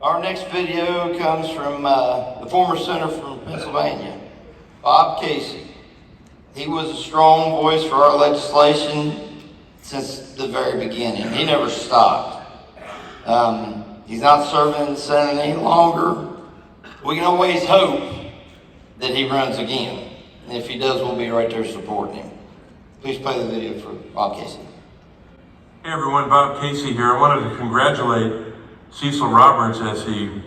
Our next video comes from the former senator from Pennsylvania, Bob Casey. He was a strong voice for our legislation since the very beginning. He never stopped. He's not serving in the Senate any longer. We can always hope that he runs again. And if he does, we'll be right there supporting him. Please play the video for Bob Casey. Hey everyone, Bob Casey here. I wanted to congratulate Cecil Roberts as he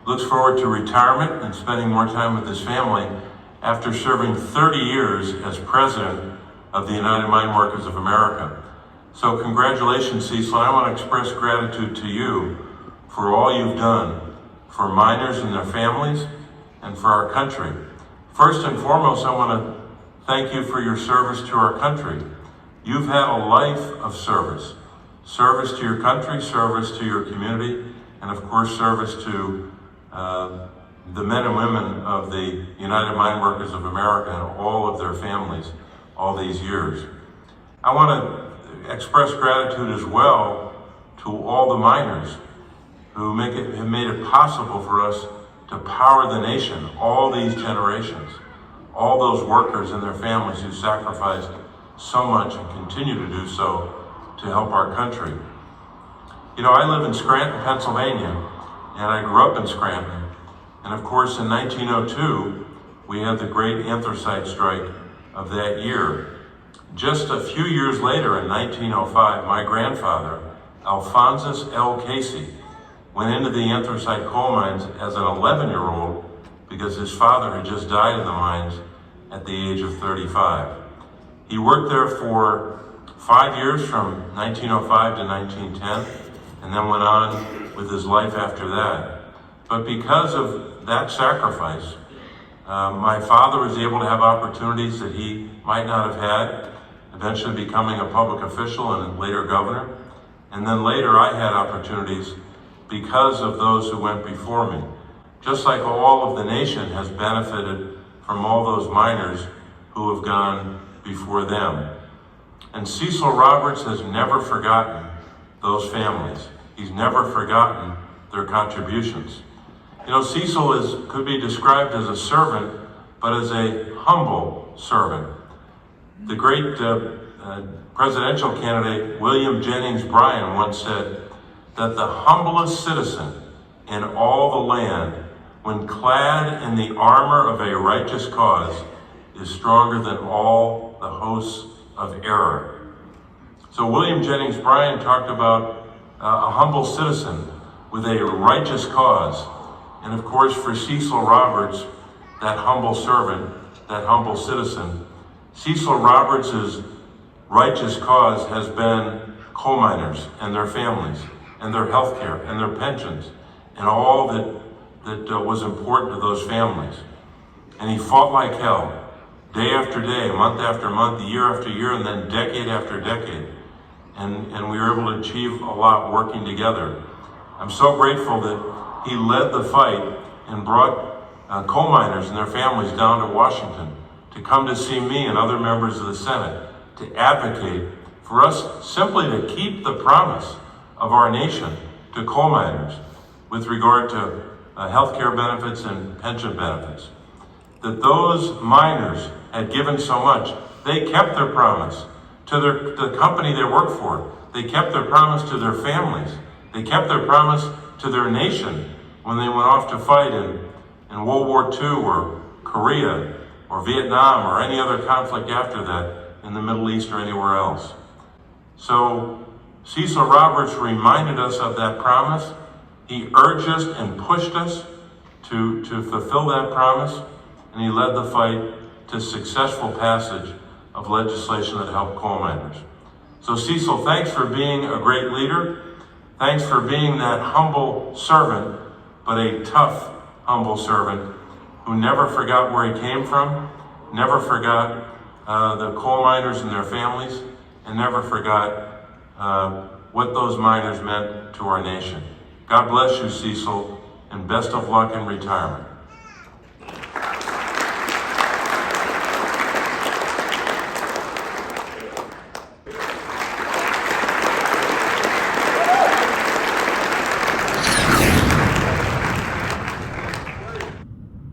looks forward to retirement and spending more time with his family after serving 30 years as president of the United Mine Workers of America. So congratulations, Cecil. I want to express gratitude to you for all you've done for miners and their families and for our country. First and foremost, I want to thank you for your service to our country. You've had a life of service. Service to your country, service to your community, and of course service to the men and women of the United Mine Workers of America and all of their families all these years. I want to express gratitude as well to all the miners who have made it possible for us to power the nation all these generations, all those workers and their families who sacrificed so much and continue to do so to help our country. You know, I live in Scranton, Pennsylvania, and I grew up in Scranton. And of course, in 1902, we had the great anthracite strike of that year. Just a few years later, in 1905, my grandfather, Alphonsus L. Casey, went into the anthracite coal mines as an 11-year-old because his father had just died in the mines at the age of 35. He worked there for 5 years from 1905 to 1910, and then went on with his life after that. But because of that sacrifice, my father was able to have opportunities that he might not have had, eventually becoming a public official and later governor. And then later I had opportunities because of those who went before me. Just like all of the nation has benefited from all those miners who have gone before them. And Cecil Roberts has never forgotten those families. He's never forgotten their contributions. You know, Cecil could be described as a servant, but as a humble servant. The great presidential candidate, William Jennings Bryan, once said that the humblest citizen in all the land, when clad in the armor of a righteous cause, is stronger than all the hosts of error. So William Jennings Bryan talked about a humble citizen with a righteous cause. And of course, for Cecil Roberts, that humble servant, that humble citizen, Cecil Roberts' righteous cause has been coal miners and their families and their health care and their pensions and all that was important to those families. And he fought like hell, day after day, month after month, year after year, and then decade after decade. And we were able to achieve a lot working together. I'm so grateful that he led the fight and brought coal miners and their families down to Washington to come to see me and other members of the Senate to advocate for us simply to keep the promise of our nation to coal miners with regard to health care benefits and pension benefits. That those miners had given so much, they kept their promise to the company they worked for. They kept their promise to their families. They kept their promise to their nation when they went off to fight in World War II or Korea or Vietnam or any other conflict after that in the Middle East or anywhere else. So Cecil Roberts reminded us of that promise. He urged us and pushed us to fulfill that promise, and he led the fight to successful passage of legislation that helped coal miners. So Cecil, thanks for being a great leader. Thanks for being that humble servant, but a tough, humble servant who never forgot where he came from, never forgot the coal miners and their families, and never forgot what those miners meant to our nation. God bless you, Cecil, and best of luck in retirement.